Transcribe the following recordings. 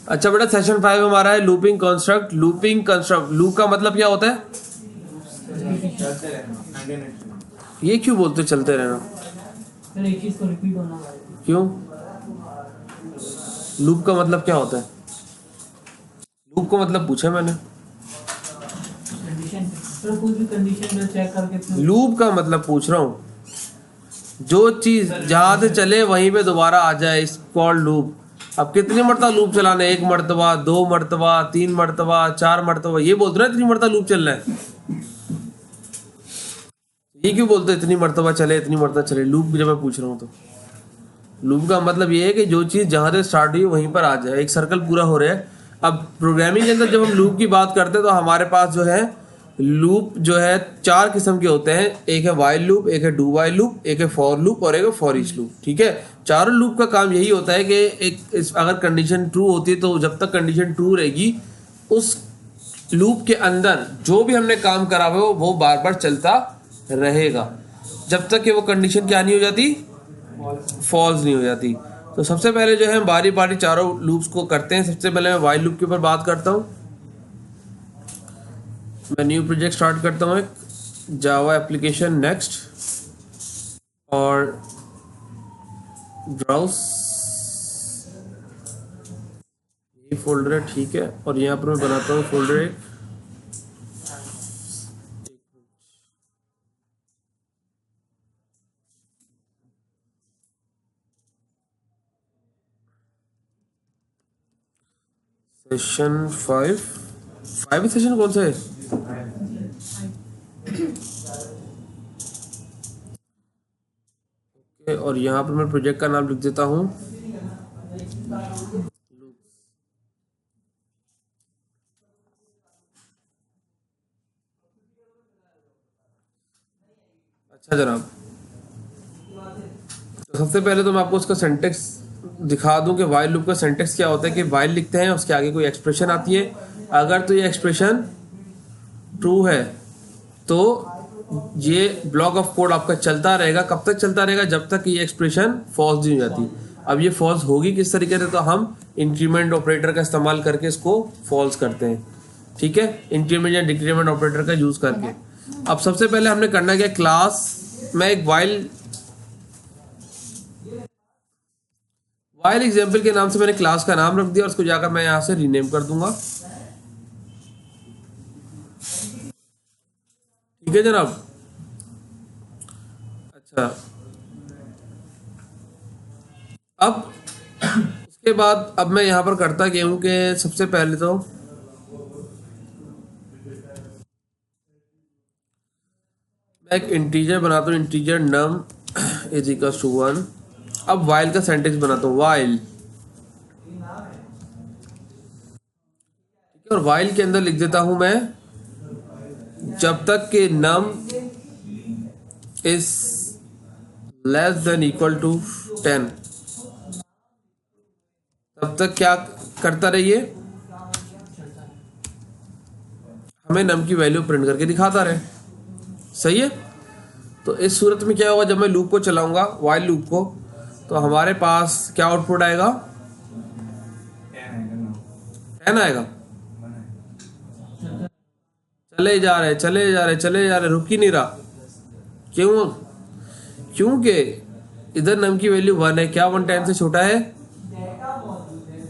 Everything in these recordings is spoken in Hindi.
अच्छा बेटा, सेशन 5 हमारा है looping construct. Looping construct, loop का मतलब क्या होता है? ये क्यों बोलते चलते रहना? एक चीज को रिपीट होना। क्यों? लूप का मतलब क्या होता है? लूप का मतलब पूछा मैंने। कंडीशन, तो कोई भी कंडीशन में चेक करके। लूप का मतलब पूछ रहा हूँ, जो चीज जहां से चले वहीं पे दोबारा आ जाए, इस कॉल्ड लूप। अब कितनी मरतबा लूप चलाना है? 1 मरतबा, 2 मरतबा, 3 मरतबा, 4 मरतबा, ये बोलते ना इतनी मरतबा लूप चल रहा है। ये क्यों बोलते इतनी मरतबा चले, इतनी मरतबा चले? लूप जब मैं पूछ रहा हूँ तो लूप का मतलब ये है कि जो चीज़ जहाँ से स्टार्ट हुई वहीं पर आ जाए, एक सर्कल पूरा हो रहा है। अब प्रोग्रामिंग के अंदर जब हम लूप की बात करते हैं तो हमारे पास जो है लूप जो है 4 किस्म के होते हैं। एक है वाइल लूप, एक है डू वाइल लूप, एक है फॉर लूप और एक है फॉर ईच लूप। ठीक है, चारों लूप का काम यही होता है कि अगर कंडीशन ट्रू होती है तो जब तक कंडीशन ट्रू रहेगी उस लूप के अंदर जो भी हमने काम करा हुआ है वो बार बार चलता रहेगा जब तक कि वो कंडीशन क्या नहीं हो जाती, फॉल्स नहीं हो जाती। तो सबसे पहले जो है हम बारी बारी चारों लूप्स को करते हैं। सबसे पहले मैं वाइल लूप के ऊपर बात करता हूँ। मैं न्यू प्रोजेक्ट स्टार्ट करता हूँ, एक जावा एप्लीकेशन नेक्स्ट और ब्राउज, ये फोल्डर है। ठीक है, और यहाँ पर मैं बनाता हूँ फोल्डर एक सेशन 5 सेशन कौन सा है? और यहाँ पर मैं प्रोजेक्ट का नाम लिख देता हूँ। अच्छा जनाब, तो सबसे पहले तो मैं आपको उसका सेंटेक्स दिखा दूं कि वाइल लूप का सेंटेक्स क्या होता है। कि वाइल लिखते हैं, उसके आगे कोई एक्सप्रेशन आती है। अगर तो ये एक्सप्रेशन ट्रू है तो ये ब्लॉक ऑफ कोड आपका चलता रहेगा। कब तक चलता रहेगा? जब तक ये एक्सप्रेशन फॉल्स नहीं हो जाती। अब ये फॉल्स होगी किस तरीके से? तो हम इंक्रीमेंट ऑपरेटर का इस्तेमाल करके इसको फॉल्स करते हैं। ठीक है, इंक्रीमेंट या डिक्रीमेंट ऑपरेटर का यूज करके। अब सबसे पहले हमने करना क्या, क्लास में एक वाइल एग्जाम्पल के नाम से मैंने क्लास का नाम रख दिया और उसको जाकर मैं यहां से रीनेम कर दूंगा। ठीक है जनाब। अच्छा, अब उसके बाद अब मैं यहां पर करता क्या हूं कि सबसे पहले तो मैं एक इंटीजर बनाता हूँ, integer num is equal to 1। अब वाइल का सेंटेक्स बनाता हूँ, वाइल। और वाइल के अंदर लिख देता हूं मैं जब तक कि num is less than equal to 10 तब तक क्या करता रहिए, हमें नम की वैल्यू प्रिंट करके दिखाता रहे। सही है। तो इस सूरत में क्या होगा, जब मैं लूप को चलाऊंगा वाइल लूप को, तो हमारे पास क्या आउटपुट आएगा? 10 आएगा। चले जा रहे चले जा रहे चले जा रहे, रुक ही नहीं रहा। क्यों? क्योंकि इधर नम की वैल्यू 1 है। क्या 1 10 से छोटा है?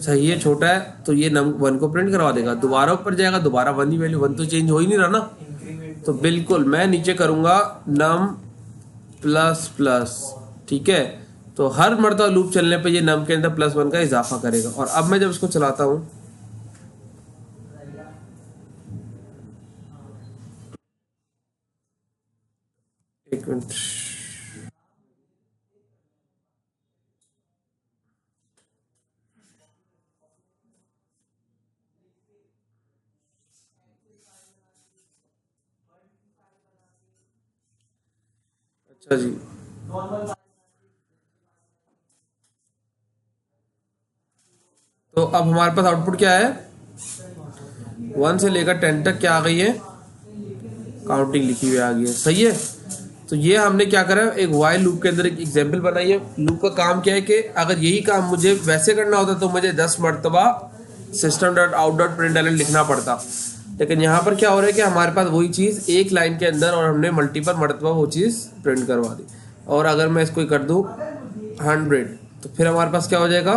सही है, छोटा है। तो ये नम 1 को प्रिंट करवा देगा। दोबारा ऊपर जाएगा, दोबारा 1 ही वैल्यू, 1 तो चेंज हो ही नहीं रहा ना। तो बिल्कुल मैं नीचे करूंगा नम प्लस प्लस। ठीक है, तो हर मरतबा लूप चलने पे ये नम के अंदर +1 का इजाफा करेगा। और अब मैं जब इसको चलाता हूं, एक मिनट, अच्छा जी, तो अब हमारे पास आउटपुट क्या है? 1 से लेकर 10 तक क्या आ गई है? काउंटिंग लिखी हुई आ गई है। सही है। तो ये हमने क्या करा, एक वाइल लूप के अंदर एक एग्जांपल बनाई है। लूप का काम क्या है कि अगर यही काम मुझे वैसे करना होता तो मुझे 10 मरतबा system dot out dot println लिखना पड़ता। लेकिन यहाँ पर क्या हो रहा है कि हमारे पास वही चीज़ एक लाइन के अंदर और हमने मल्टीपल मरतबा वो चीज़ प्रिंट करवा दी। और अगर मैं इसको कर दूँ 100 तो फिर हमारे पास क्या हो जाएगा।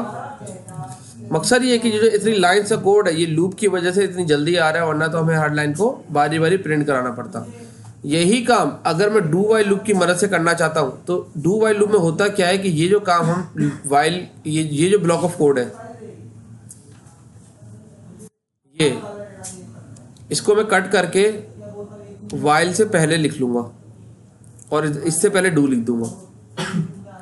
मकसद ये है कि जो इतनी लाइन्स का कोड है ये लूप की वजह से इतनी जल्दी आ रहा है, वरना तो हमें हर लाइन को बारी बारी प्रिंट कराना पड़ता। यही काम अगर मैं डू वाइल लूप की मदद से करना चाहता हूँ तो डू वाइल लूप में होता क्या है कि ये जो काम हम वाइल ये जो ब्लॉक ऑफ कोड है ये इसको मैं कट करके वाइल से पहले लिख लूंगा और इससे पहले डू लिख दूंगा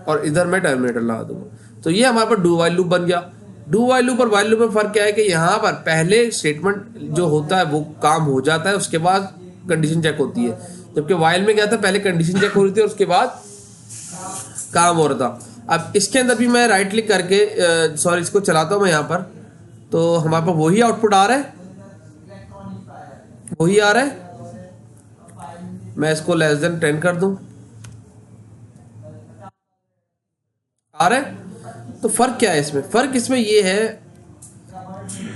और इधर मैं टर्मिनेटर लगा दूंगा। तो ये हमारे पास डू वाइल लूप बन गया। डू वाइल लूप और वाइल लूप में फर्क क्या है कि यहाँ पर पहले स्टेटमेंट जो होता है वो काम हो जाता है, उसके बाद कंडीशन चेक होती है। जबकि वाइल में क्या था, पहले कंडीशन चेक हो रही थी और उसके बाद काम हो रहा था। अब इसके अंदर भी मैं राइट क्लिक करके सॉरी इसको चलाता हूँ मैं यहाँ पर, तो हमारे पास वही आउटपुट आ रहा है, वही आ रहा है। मैं इसको लेस देन 10 कर दूं, आ रहा है। तो फर्क क्या है इसमें, फर्क इसमें ये है,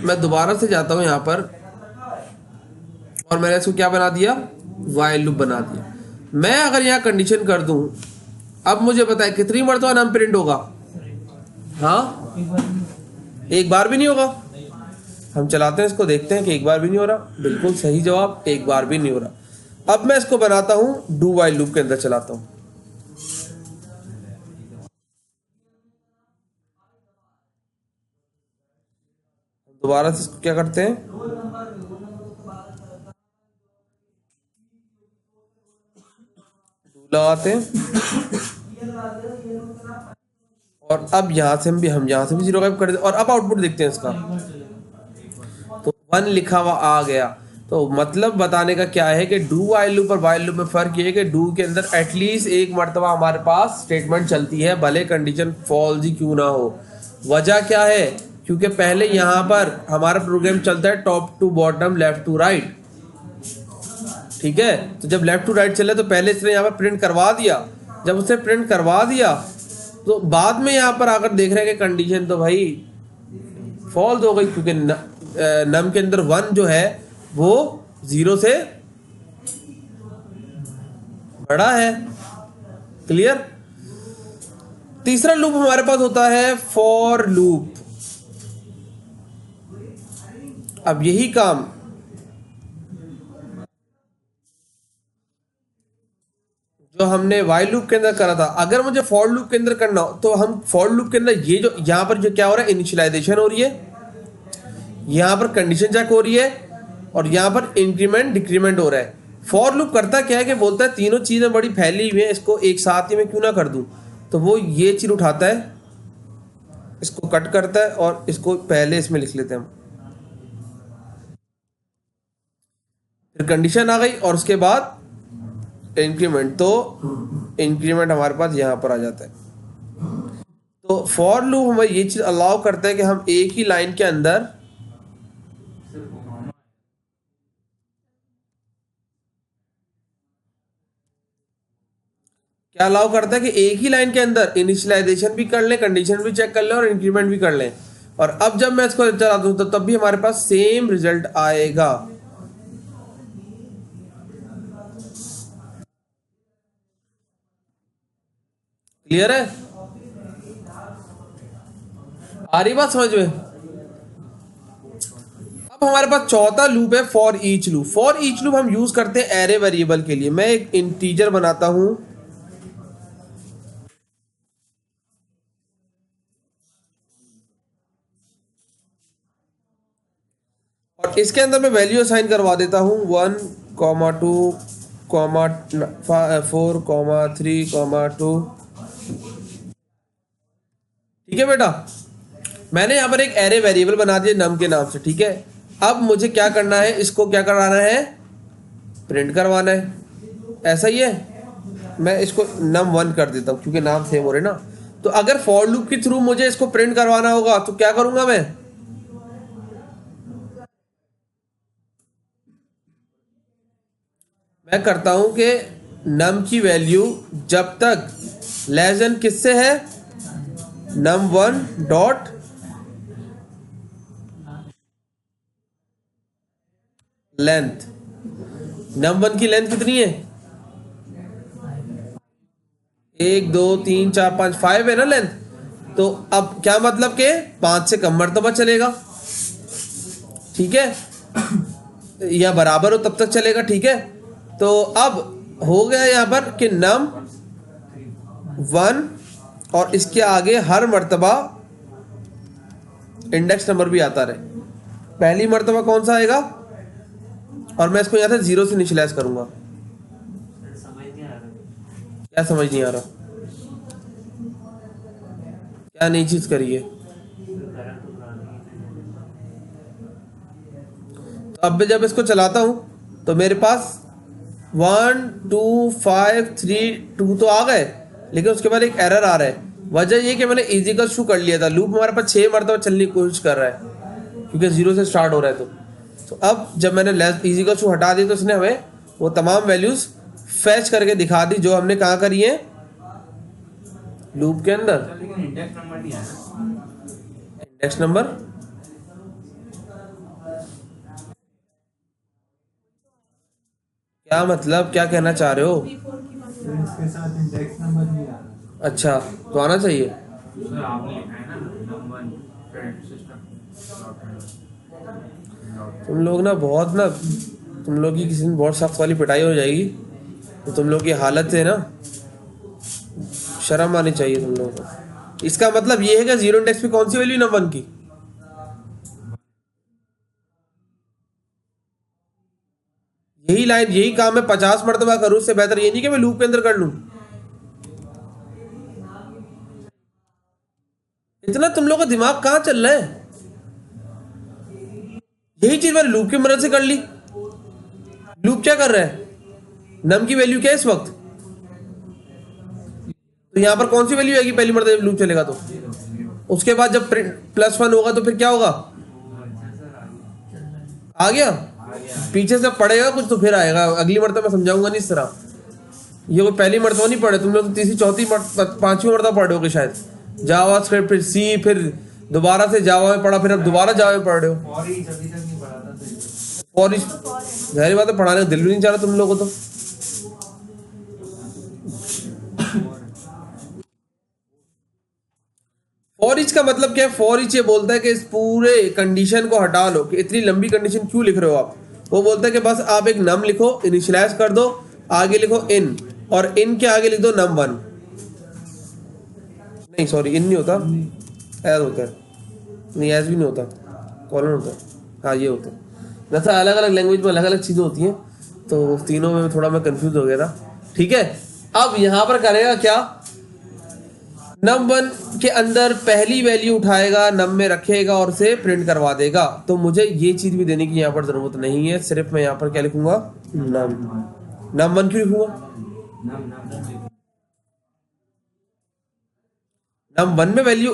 मैं दोबारा से जाता हूं यहां पर और मैंने इसको क्या बना दिया, वाइल लूप बना दिया। मैं अगर यहां कंडीशन कर दूं, अब मुझे पता है कितनी मरतबा नाम प्रिंट होगा। हाँ, एक बार भी नहीं होगा। हम चलाते हैं इसको, देखते हैं कि एक बार भी नहीं हो रहा। बिल्कुल सही जवाब, एक बार भी नहीं हो रहा। अब मैं इसको बनाता हूं डू वाइल लूप के अंदर चलाता हूं। दोबारा से इसको क्या करते हैं, लगाते हैं और अब यहां से हम यहां से भी 0 गायब कर देते और अब आउटपुट देखते हैं इसका, तो 1 लिखा हुआ आ गया। तो मतलब बताने का क्या है कि डू वाइल लूप और वाइल लूप में फर्क ये है कि डू के अंदर एटलीस्ट एक मरतबा हमारे पास स्टेटमेंट चलती है, भले कंडीशन फॉल्स ही क्यों ना हो। वजह क्या है, क्योंकि पहले यहाँ पर हमारा प्रोग्राम चलता है top to bottom, left to right, ठीक है। तो जब लेफ्ट टू राइट चले तो पहले इसने यहाँ पर प्रिंट करवा दिया। जब उसने प्रिंट करवा दिया तो बाद में यहाँ पर आकर देख रहे हैं कि कंडीशन तो भाई फॉल्स हो गई, क्योंकि नम के अंदर 1 जो है वो 0 से बड़ा है। क्लियर। तीसरा लूप हमारे पास होता है फॉर लूप। अब यही काम जो हमने वाइल लूप के अंदर करा था, अगर मुझे फॉर लूप के अंदर करना हो तो हम फॉर लूप के अंदर ये जो यहां पर जो क्या हो रहा है, इनिशियलाइजेशन हो रही है, यहां पर कंडीशन चेक हो रही है और यहां पर इंक्रीमेंट डिक्रीमेंट हो रहा है। फॉर लूप करता क्या है कि बोलता है तीनों चीजें बड़ी फैली हुई हैं, इसको एक साथ ही में क्यों ना कर दूं। तो वो ये चीज उठाता है, इसको कट करता है और इसको पहले इसमें लिख लेते हैं हम। फिर कंडीशन आ गई और उसके बाद इंक्रीमेंट, तो इंक्रीमेंट हमारे पास यहां पर आ जाता है। तो फॉर लूप हमें ये चीज अलाउ करता है कि हम एक ही लाइन के अंदर क्या अलाउ करता है कि एक ही लाइन के अंदर इनिशियलाइजेशन भी कर लें, कंडीशन भी चेक कर लें और इंक्रीमेंट भी कर लें। और अब जब मैं इसको चला दूं तो तब भी हमारे पास सेम रिजल्ट आएगा। क्लियर है, आ रही बात समझ में। अब हमारे पास चौथा लूप है for each loop. For each loop हम यूज करते हैं एरे वेरिएबल के लिए। मैं एक इंटीजर बनाता हूं और इसके अंदर मैं वैल्यू असाइन करवा देता हूं 1, 2, 4, 3, 2। ठीक है बेटा, मैंने यहां पर एक एरे वेरिएबल बना दिया नम के नाम से। ठीक है, अब मुझे क्या करना है, इसको क्या कराना है, प्रिंट करवाना है। ऐसा ही है, मैं इसको num1 कर देता हूं क्योंकि नाम सेम हो रहे ना। तो अगर फॉर लूप के थ्रू मुझे इसको प्रिंट करवाना होगा तो क्या करूंगा, मैं करता हूं कि num की वैल्यू जब तक लेस देन किससे है, num1 डॉट लेंथ, num1 की लेंथ कितनी है? 1 2 3 4 5, 5 है ना लेंथ। तो अब क्या मतलब के 5 से कम मर्तबा चलेगा, ठीक है, या बराबर हो तब तक चलेगा, ठीक है। तो अब हो गया यहाँ पर कि num1 और इसके आगे हर मर्तबा इंडेक्स नंबर भी आता रहे। पहली मर्तबा कौन सा आएगा, और मैं इसको यहाँ से 0 से इनिशियलाइज करूंगा। क्या समझ नहीं आ रहा, क्या नई चीज करी है? तो अब मैं जब इसको चलाता हूं तो मेरे पास 1 2 5 3 2 तो आ गए, लेकिन उसके बाद एक एरर आ रहा है। वजह ये कि मैंने इजिकल शू कर लिया था, लूप हमारे पास 6 मरतबा चलने की कोशिश कर रहा है क्योंकि 0 से स्टार्ट हो रहा है। तो अब जब मैंने इजिकल शू हटा दी तो इसने हमें वो तमाम वैल्यूज फैच करके दिखा दी जो हमने कहाँ करी है, लूप के अंदर। लेकिन इंडेक्स नंबर नहीं आया। इंडेक्स नंबर क्या मतलब, क्या कहना चाह रहे हो? तो इसके साथ इंडेक्स नंबर नहीं आ रहा। अच्छा, तो आना चाहिए। सर आपने लिखा है ना नंबर क्रेडिट सिस्टम। तुम लोग ना बहुत ना, तुम लोग की किसी दिन बहुत सख्त वाली पिटाई हो जाएगी। तो तुम लोग की हालत है ना, शर्म आनी चाहिए तुम लोगों को। इसका मतलब ये है कि 0 इंडेक्स पे कौन सी वैल्यू num1 की? यही लाइन, यही काम मैं 50 मरतबा करूं, उससे बेहतर ये नहीं कि मैं लूप के अंदर कर लूं। इतना तुम लोग का दिमाग कहां चल रहा है? यही चीज मैंने लूप की मदद से कर ली। लूप क्या कर रहा है, नम की वैल्यू क्या है इस वक्त, तो यहां पर कौन सी वैल्यू आएगी पहली मरतबा जब लूप चलेगा? तो उसके बाद जब +1 होगा तो फिर क्या होगा, आ गया, पीछे से पढ़ेगा कुछ तो फिर आएगा। अगली मरतबा मैं समझाऊंगा नहीं इस तरह। ये कोई पहली मरतबा नहीं पढ़े तुम लोग, तो तीसरी चौथी पांचवी मरतबा पढ़ रहे हो कि शायद। जावा स्क्रिप्ट, फिर सी, फिर दोबारा से जावा में पढ़ा, फिर अब दोबारा जावा में पढ़ रहे हो। और ही अभी तक नहीं पढ़ा था और जाहिर बात है पढ़ाने का दिल भी नहीं चाह रहा तुम लोगों को। तो फॉर ईच का मतलब क्या है? फॉर ईच ये बोलता है कि इस पूरे कंडीशन को हटा लो, कि इतनी लंबी कंडीशन क्यों लिख रहे हो आप। वो बोलता है कि बस आप एक नम लिखो, इनिशियलाइज कर दो, आगे लिखो इन, और इन के आगे लिख दो num1। नहीं सॉरी, इन नहीं होता, एज होता है। नहीं एज भी नहीं होता, कॉलन होता है। हाँ ये होता है। वैसे अलग अलग लैंग्वेज में अलग अलग चीज़ें होती हैं, तो तीनों में थोड़ा मैं कंफ्यूज हो गया था। ठीक है, अब यहाँ पर करेगा क्या, num1 के अंदर पहली वैल्यू उठाएगा, नम में रखेगा और उसे प्रिंट करवा देगा। तो मुझे ये चीज़ भी देने की यहाँ पर ज़रूरत नहीं है, सिर्फ मैं यहाँ पर क्या लिखूंगा, num1 क्यों लिखूंगा? num1 में वैल्यू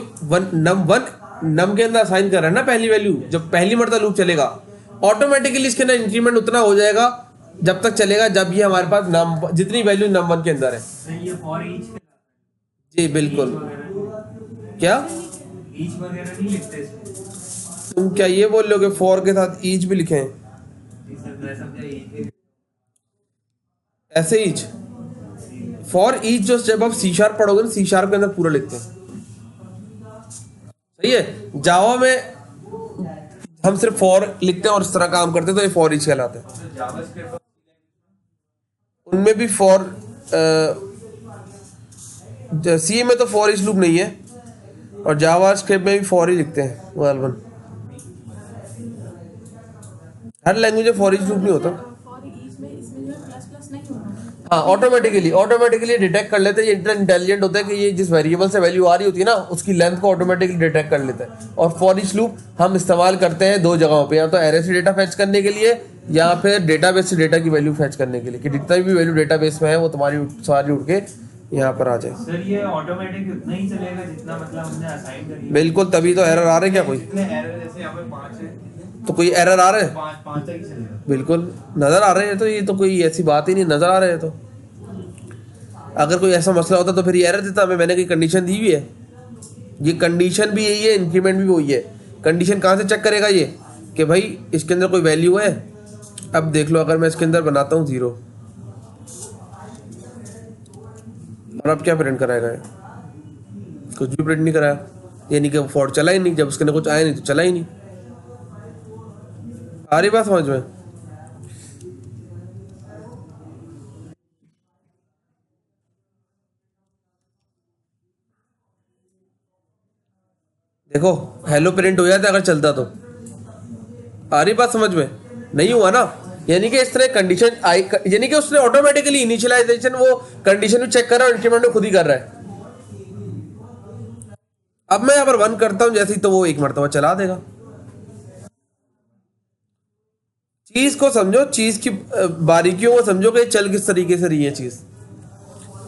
num1 नम के अंदर असाइन कर रहा है ना पहली वैल्यू। जब पहली मरतबा लूप चलेगा ऑटोमेटिकली इसके अंदर इंक्रीमेंट उतना हो जाएगा जब तक चलेगा जब ये हमारे पास नम जितनी वैल्यू num1 के अंदर है। ये फॉर ईच जी बिल्कुल। क्या ईच वगैरह नहीं लिखते इसमें? तुम क्या ये बोल रहे हो कि फॉर के साथ ईच भी लिखे हैं? ऐसे ईच, फॉर ईच जो जब आप सी शार्प पढ़ोगे ना, सी शार्प के अंदर पूरा लिखते हैं। सही है। जावा में हम सिर्फ फॉर लिखते हैं और इस तरह काम करते हैं, तो ये फॉर ईच कहलाते हैं। उनमें भी फॉर, सी में तो फॉर ईच लूप नहीं है, और जावा स्क्रिप्ट में भी फॉर ही लिखते हैं गालबन। हर लैंग्वेज में फॉर ईच लूप नहीं होता। हाँ, ऑटोमेटिकली डिटेक्ट कर लेते हैं। ये इतना इंटेलिजेंट होता है कि ये जिस वेरिएबल से वैल्यू आ रही होती है ना, उसकी लेंथ को ऑटोमेटिकली डिटेक्ट कर लेता है। और फॉर ईच लूप हम इस्तेमाल करते हैं दो जगहों पे, या तो एरे से डेटा फैच करने के लिए या फिर डेटाबेस से डेटा की वैल्यू फैच करने के लिए, कि जितना भी वैल्यू डेटाबेस में है वो तुम्हारी सारी उठ के यहाँ पर आ जाए। सर ये ऑटोमेटिक उतना ही चलेगा जितना मतलब हमने असाइन करी है? बिल्कुल, तभी तो एरर आ रहे हैं। क्या कोई जितने एरर, जैसे यहाँ पे 5 है तो कोई एरर आ रहे हैं? 5 तक ही चलेगा। बिल्कुल नजर आ रहे हैं। तो ये तो कोई ऐसी बात ही नहीं, नजर आ रहे हैं। तो अगर कोई ऐसा मसला होता तो फिर ये एरर देता हमें। मैंने कोई कंडीशन दी हुई है, ये कंडीशन भी यही है, इंक्रीमेंट भी वही है। कंडीशन कहाँ से चेक करेगा ये, कि भाई इसके अंदर कोई वैल्यू है, अब देख लो, अगर मैं इसके अंदर बनाता हूँ 0, और अब क्या प्रिंट कराएगा ये? कुछ भी प्रिंट नहीं कराया, यानी कि फॉर चला ही नहीं। जब उसके अंदर कुछ आया नहीं तो चला ही नहीं। आ रही बात समझ में? देखो हेलो प्रिंट हो जाता अगर चलता तो। आ रही बात समझ में? नहीं हुआ ना, यानी कि इस तरह कंडीशन आई, यानी कि उसने ऑटोमेटिकली इनिशियलाइजेशन वो कंडीशन भी चेक कर रहा है और इंक्रीमेंट भी खुद ही कर रहा है। अब मैं यहाँ पर 1 करता हूँ जैसे ही, तो वो एक मरतबा चला देगा। चीज को समझो, चीज की बारीकियों को समझो कि चल किस तरीके से रही है चीज।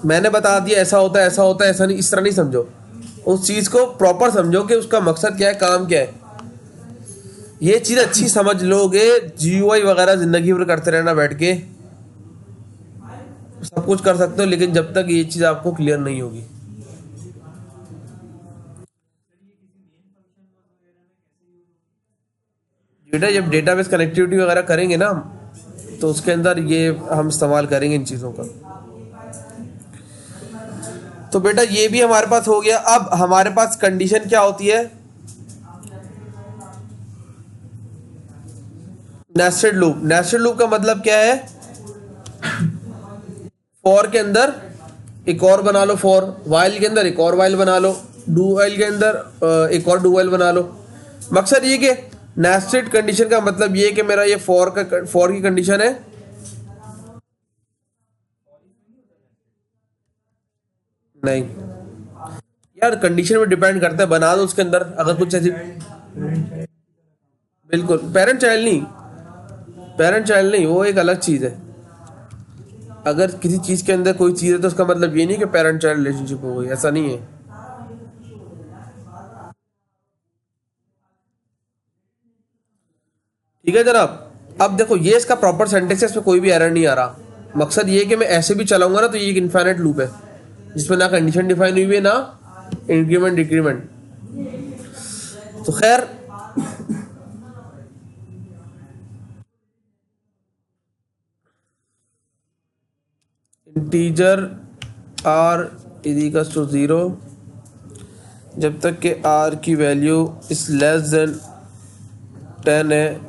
मैंने बता दिया ऐसा होता है ऐसा होता है, ऐसा नहीं, इस तरह नहीं समझो। उस चीज को प्रॉपर समझो कि उसका मकसद क्या है, काम क्या है। ये चीज अच्छी समझ लोगे, जीयूआई वगैरह जिंदगी भर करते रहना बैठ के, सब कुछ कर सकते हो, लेकिन जब तक ये चीज आपको क्लियर नहीं होगी। बेटा जब डेटाबेस कनेक्टिविटी वगैरह करेंगे ना हम, तो उसके अंदर ये हम इस्तेमाल करेंगे इन चीज़ों का। तो बेटा ये भी हमारे पास हो गया। अब हमारे पास कंडीशन क्या होती है? Nested loop. नेस्टेड लूप का मतलब क्या है? फॉर के अंदर एक और बना लो फॉर, वाइल के अंदर एक और वाइल बना लो, डू वाइल के अंदर एक और डू वाइल बना लो। मकसद ये कि नेस्टेड कंडीशन का मतलब ये कि मेरा ये फॉर की कंडीशन है। नहीं यार, कंडीशन में डिपेंड करता है, बना दो उसके अंदर अगर कुछ ऐसी। बिल्कुल पेरेंट चाइल्ड नहीं, पेरेंट चाइल्ड नहीं, वो एक अलग चीज़ है। अगर किसी चीज़ के अंदर कोई चीज़ है तो उसका मतलब ये नहीं कि पेरेंट चाइल्ड रिलेशनशिप हो गई, ऐसा नहीं है। ठीक है जनाब। अब देखो ये इसका प्रॉपर सेंटेंस है, इसमें कोई भी एरर नहीं आ रहा। मकसद ये है कि मैं ऐसे भी चलाऊंगा ना तो ये एक इनफाइनाइट लूप है जिसमें ना कंडीशन डिफाइन हुई है ना इंक्रीमेंट डिक्रीमेंट। तो खैर इंटीजर r इक्वल्स टू 0 जब तक कि r की वैल्यू इज लेस देन 10 है,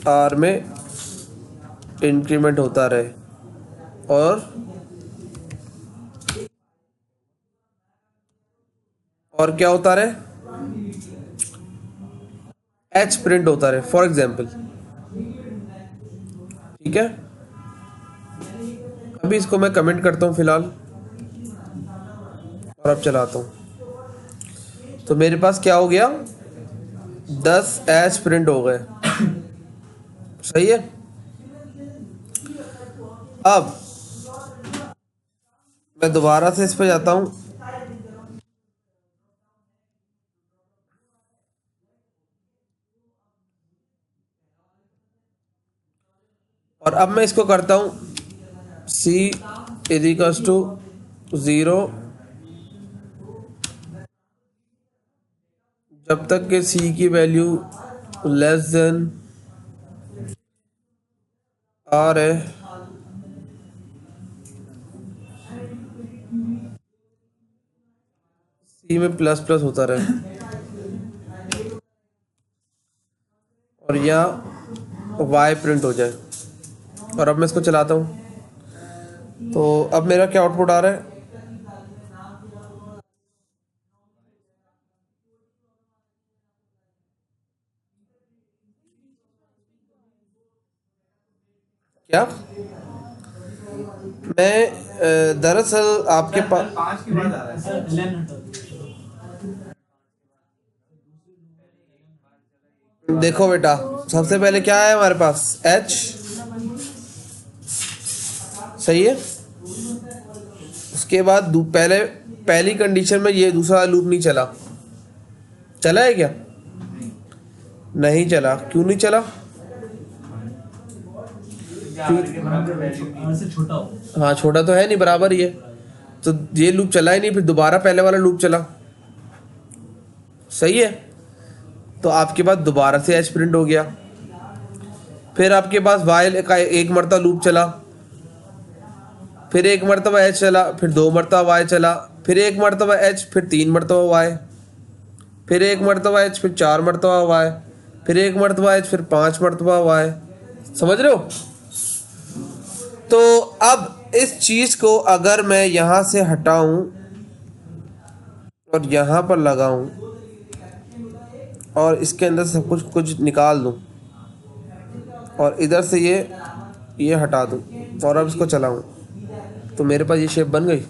r में इंक्रीमेंट होता रहे। और क्या होता रहे? h प्रिंट होता रहे फॉर एग्जाम्पल। ठीक है, अभी इसको मैं कमेंट करता हूँ फिलहाल और अब चलाता हूँ। तो मेरे पास क्या हो गया? 10 एच प्रिंट हो गए। सही है। अब मैं दोबारा से इस पे जाता हूँ। और अब मैं इसको करता हूँ c इक्वल्स टू 0 जब तक कि c की वैल्यू लेस देन r है। c में प्लस प्लस होता रहे और या y प्रिंट हो जाए। और अब मैं इसको चलाता हूँ तो अब मेरा क्या आउटपुट आ रहा है? क्या मैं दरअसल आपके पास 5 के बाद आ रहा है। सर 11 देखो बेटा, सबसे पहले क्या है हमारे पास? h। सही है। उसके बाद पहली कंडीशन में ये दूसरा लूप नहीं चला। चला है क्या? नहीं चला। क्यों नहीं चला? R से छोटा हो। हाँ छोटा तो है नहीं, बराबर ही है। तो ये लूप चला ही नहीं, फिर दोबारा पहले वाला लूप चला। सही है। तो आपके पास दोबारा से एच प्रिंट हो गया। फिर आपके पास वाई का एक मरतबा लूप चला, फिर एक मरतबा एच चला, फिर 2 मरतबा वाई चला, फिर एक मरतबा एच, फिर 3 मरतबा वाई, फिर एक मरतबा एच, फिर 4 मरतबा वाई, फिर एक मरतबा एच, फिर 5 मरतबा वाई। समझ रहे हो? तो अब इस चीज को अगर मैं यहां से हटाऊं और यहां पर लगाऊं और इसके अंदर से सब कुछ निकाल दूं और इधर से ये हटा दूं और अब इसको चलाऊं, तो मेरे पास ये शेप बन गई।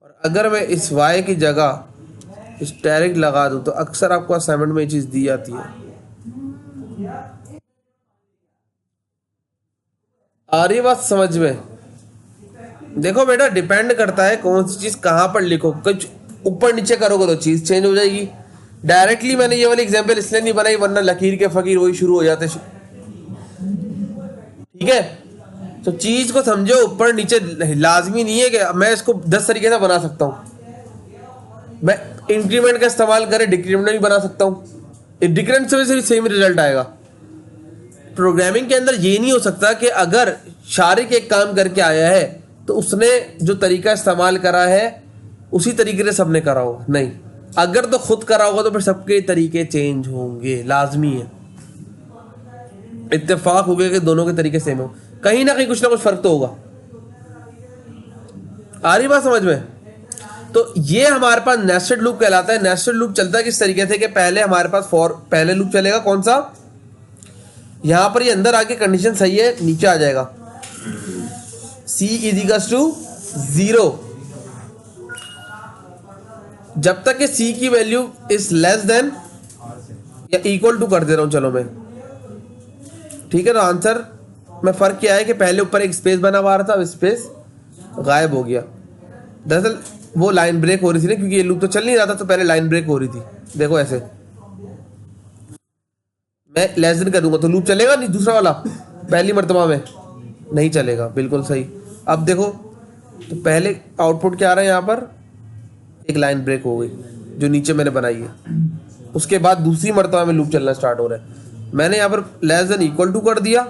और अगर मैं इस वाई की जगह इस डायरेक्ट लगा दूं तो अक्सर आपको असाइनमेंट में ये चीज़ दी जाती है। आ रही बात समझ में? देखो बेटा, डिपेंड करता है कौन सी चीज़ कहाँ पर लिखो। कुछ ऊपर नीचे करोगे तो चीज़ चेंज हो जाएगी। डायरेक्टली मैंने ये वाली एग्जांपल इसलिए नहीं बनाई वरना लकीर के फकीर वही शुरू हो जाते। ठीक है, तो चीज को समझो, ऊपर नीचे लाजमी नहीं है कि मैं इसको 10 तरीके से बना सकता हूं। मैं इंक्रीमेंट का इस्तेमाल करें डिक्रीमेंट भी बना सकता हूं, डिक्रीमेंट से भी सेम रिजल्ट आएगा। प्रोग्रामिंग के अंदर ये नहीं हो सकता कि अगर शारिक एक काम करके आया है तो उसने जो तरीका इस्तेमाल करा है उसी तरीके से सबने करा होगा। नहीं, अगर तो खुद करा होगा तो फिर सबके तरीके चेंज होंगे, लाजमी है। इत्तेफाक हो गया कि दोनों के तरीके सेम हो, कहीं ना कुछ फर्क तो होगा। आ रही बात समझ में? तो ये हमारे पास नेस्टेड लूप कहलाता है। नेस्टेड लूप चलता है किस तरीके से कि पहले हमारे पास पहले लूप चलेगा कौन सा, यहां पर ये अंदर आके कंडीशन सही है, नीचे आ जाएगा c इज टू 0 जब तक कि c की वैल्यू इज लेस देन या इक्वल टू कर दे रहा हूं। चलो मैं, ठीक है, तो आंसर में फर्क क्या है कि पहले ऊपर एक स्पेस बना हुआ रहा था, अब स्पेस गायब हो गया। दरअसल वो लाइन ब्रेक हो रही थी ना, क्योंकि ये लूप तो चल नहीं रहा था, तो पहले लाइन ब्रेक हो रही थी। देखो ऐसे मैं लेस देन करूंगा तो लूप चलेगा नहीं, दूसरा वाला पहली मर्तबा में नहीं चलेगा। बिल्कुल सही। अब देखो, तो पहले आउटपुट क्या आ रहा है, यहाँ पर एक लाइन ब्रेक हो गई जो नीचे मैंने बनाई है। उसके बाद दूसरी मर्तबा में लूप चलना स्टार्ट हो रहा है। मैंने यहाँ पर लेस देन इक्वल टू कर दिया,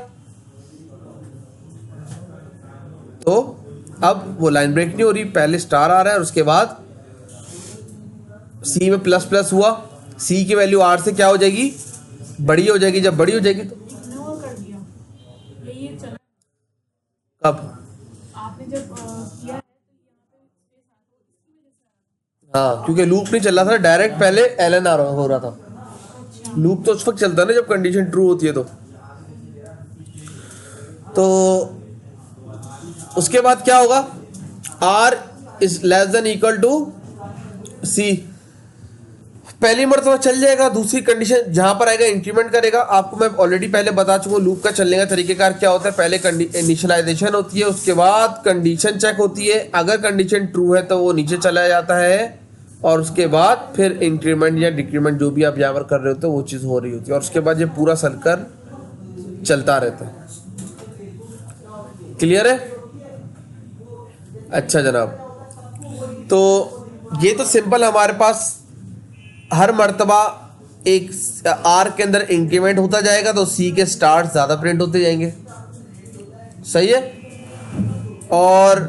तो अब वो लाइन ब्रेक नहीं हो रही, पहले स्टार आ रहा है और उसके बाद सी में प्लस प्लस हुआ। सी की वैल्यू आर से क्या हो जाएगी, बड़ी हो जाएगी। जब बड़ी हो जाएगी तो कर दिया ये चला। कब? आपने जब किया है हाँ, क्योंकि लूप नहीं चल रहा था, डायरेक्ट पहले एलन हो रहा था। लूप तो उस वक्त चलता है ना जब कंडीशन ट्रू होती है। तो उसके बाद क्या होगा, R is less than equal to C, पहली मरतबा चल जाएगा। दूसरी कंडीशन जहां पर आएगा इंक्रीमेंट करेगा। आपको मैं ऑलरेडी पहले बता चुका हूं लूप का चलने का तरीकेकार क्या होता है। पहले इनिशियलाइजेशन होती है, उसके बाद कंडीशन चेक होती है। अगर कंडीशन ट्रू है तो वो नीचे चला जाता है और उसके बाद फिर इंक्रीमेंट या डिक्रीमेंट जो भी आप यहाँ पर कर रहे होते हो वो चीज़ हो रही होती है और उसके बाद ये पूरा सर्कल चलता रहता है। क्लियर है? अच्छा जनाब, तो ये तो सिंपल हमारे पास हर मर्तबा एक आर के अंदर इंक्रीमेंट होता जाएगा तो सी के स्टार्ट ज़्यादा प्रिंट होते जाएंगे। सही है? और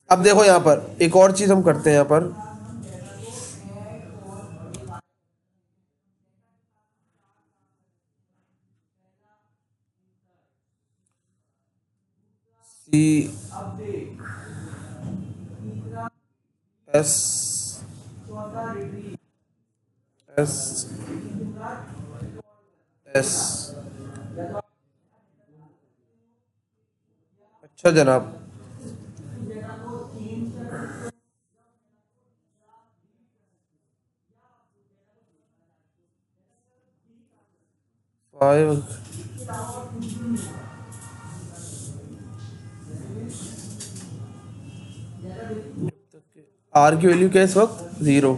अब देखो यहां पर एक और चीज़ हम करते हैं। यहां पर सी एस एस एस अच्छा जनाब, फाइव आर की वैल्यू क्या है इस वक्त, 0।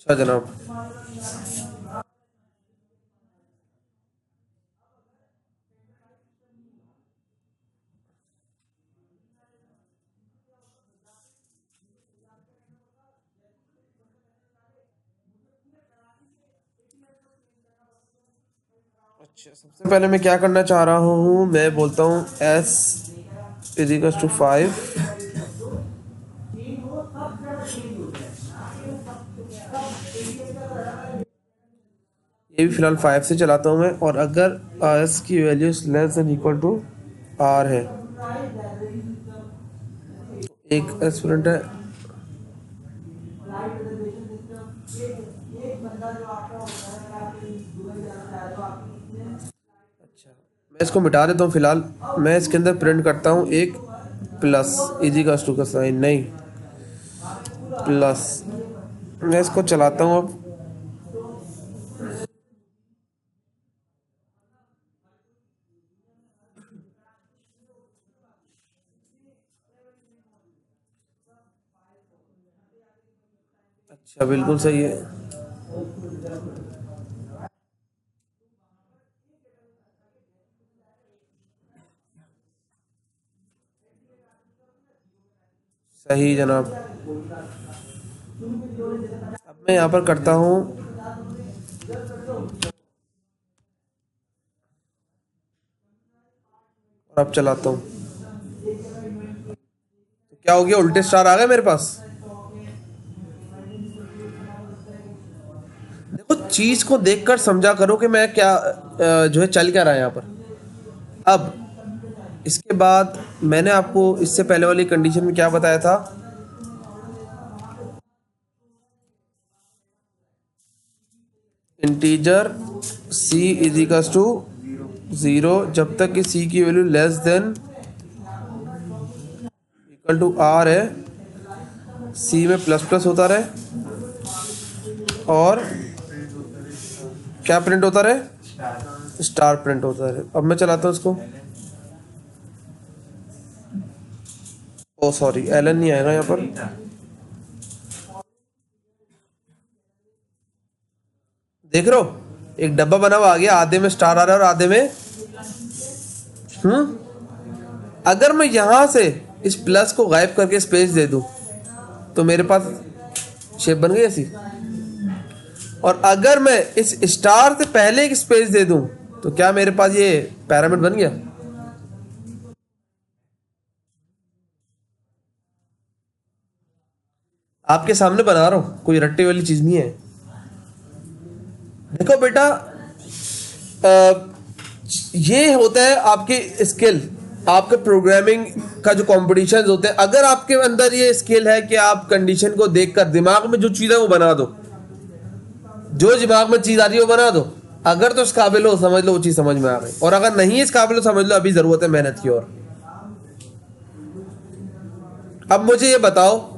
अच्छा जनाब। अच्छा, सबसे पहले मैं क्या करना चाह रहा हूँ, मैं बोलता हूँ s इजिकल्स टू 5। ये भी फिलहाल 5 से चलाता हूँ मैं, और अगर s की value less than equal to r है, एक एस्पिरेंट है, मैं इसको मिटा देता हूँ फिलहाल। मैं इसके अंदर प्रिंट करता हूँ एक प्लस इजिकल्स टू का साइन, नहीं प्लस। मैं इसको चलाता हूँ अब। अच्छा, बिल्कुल सही है। सही जनाब। अब मैं यहाँ पर करता हूँ और अब चलाता हूँ, तो क्या हो गया, उल्टे स्टार आ गए मेरे पास। देखो, चीज को देखकर समझा करो कि मैं क्या जो है चल क्या रहा है यहाँ पर। अब इसके बाद मैंने आपको इससे पहले वाली कंडीशन में क्या बताया था, integer c is equals to 0 जब तक कि c की value less than equal to r है, c में प्लस प्लस होता रहे और क्या प्रिंट होता रहे, स्टार प्रिंट होता रहे। अब मैं चलाता हूँ इसको। ओ सॉरी, एलन नहीं आएगा यहाँ पर। देख रहे हो, एक डब्बा बना हुआ आ गया, आधे में स्टार आ रहा है और आधे में अगर मैं यहां से इस प्लस को गायब करके स्पेस दे दूं तो मेरे पास शेप बन गई ऐसी, और अगर मैं इस स्टार से पहले एक स्पेस दे दूं तो क्या मेरे पास ये पैरामिड बन गया। आपके सामने बना रहा हूं, कोई रट्टे वाली चीज नहीं है। देखो बेटा, ये होता है आपकी स्किल, आपके प्रोग्रामिंग का जो कॉम्पिटिशन्स होते हैं। अगर आपके अंदर ये स्किल है कि आप कंडीशन को देखकर दिमाग में जो चीज़ है वो बना दो, जो दिमाग में चीज़ आ रही है वो बना दो। अगर तो इस काबिल हो, समझ लो वो चीज़ समझ में आ गई, और अगर नहीं इस काबिल हो, समझ लो अभी ज़रूरत है मेहनत की। और अब मुझे ये बताओ,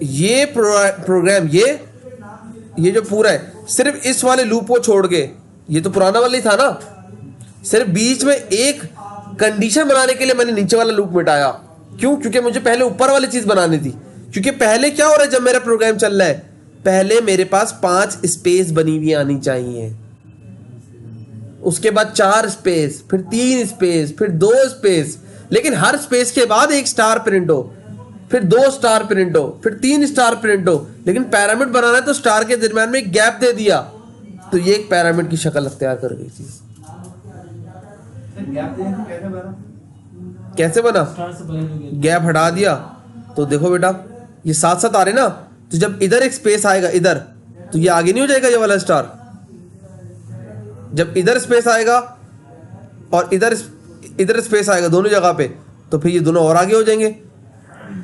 ये प्रोग्राम ये जो पूरा है, सिर्फ इस वाले लूप को छोड़ के, ये तो पुराना वाला ही था ना, सिर्फ बीच में एक कंडीशन बनाने के लिए मैंने नीचे वाला लूप मिटाया। क्यों? क्योंकि मुझे पहले ऊपर वाली चीज बनानी थी। क्योंकि पहले क्या हो रहा है, जब मेरा प्रोग्राम चल रहा है, पहले मेरे पास 5 स्पेस बनी हुई आनी चाहिए, उसके बाद 4 स्पेस, फिर 3 स्पेस, फिर 2 स्पेस, लेकिन हर स्पेस के बाद एक स्टार प्रिंट हो, फिर 2 स्टार प्रिंट हो, फिर 3 स्टार प्रिंट हो। लेकिन पैरामिड बनाना है तो स्टार के दरम्यान में एक गैप दे दिया, तो ये एक पैरामिड की शक्ल अख्तियार कर गई चीज। कैसे बना? गैप हटा दिया तो देखो बेटा, ये साथ साथ आ रहे ना, तो जब इधर एक स्पेस आएगा इधर, तो ये आगे नहीं हो जाएगा ये वाला स्टार। जब इधर स्पेस आएगा और इधर स्पेस आएगा दोनों जगह पे, तो फिर ये दोनों और आगे हो जाएंगे।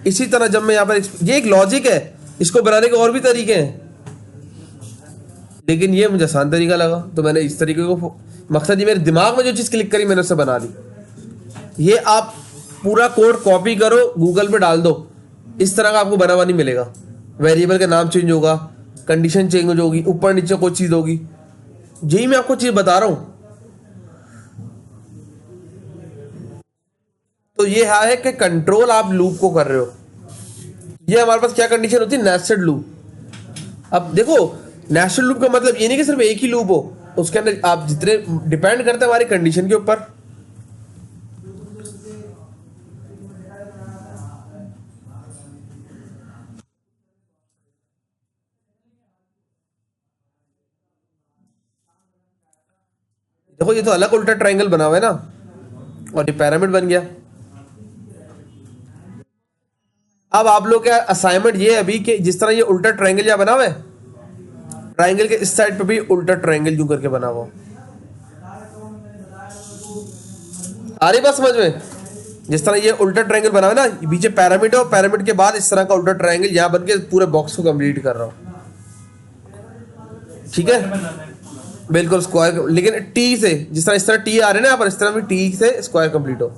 इसी तरह जब मैं यहाँ पर ये एक लॉजिक है, इसको बनाने के और भी तरीके हैं, लेकिन ये मुझे आसान तरीका लगा तो मैंने इस तरीके को, मकसद ये मेरे दिमाग में जो चीज़ क्लिक करी मैंने उससे बना ली। ये आप पूरा कोड कॉपी करो, गूगल पे डाल दो, इस तरह का आपको बना हुआ नहीं मिलेगा। वेरिएबल का नाम चेंज होगा, कंडीशन चेंज होगी, ऊपर नीचे कोई चीज़ होगी। यही मैं आपको चीज़ बता रहा हूँ। तो ये है कि कंट्रोल आप लूप को कर रहे हो। ये हमारे पास क्या कंडीशन होती है, नेस्टेड लूप। अब देखो नेस्टेड लूप का मतलब ये नहीं कि सिर्फ एक ही लूप हो, उसके अंदर आप जितने डिपेंड करते हैं हमारी कंडीशन के ऊपर। देखो ये तो अलग उल्टा ट्रायंगल बना हुआ है ना, और ये पिरामिड बन गया। अब आप लोग का असाइनमेंट ये है अभी कि जिस तरह ये उल्टा ट्रायंगल यहाँ बना हुआ है, ट्रायंगल के इस साइड पे भी उल्टा ट्रायंगल यूं करके बना हुआ। आ रही बात समझ में? जिस तरह ये उल्टा ट्रायंगल बना हुआ है ना, पीछे पिरामिड है और पिरामिड के बाद इस तरह का उल्टा ट्रायंगल यहाँ बन के पूरे बॉक्स को कंप्लीट कर रहा हूँ। ठीक है, बिल्कुल स्क्वायर, लेकिन टी से, जिस तरह इस तरह टी आ रहे हैं ना यहाँ पर, इस तरह भी टी से स्क्वायर कंप्लीट हो।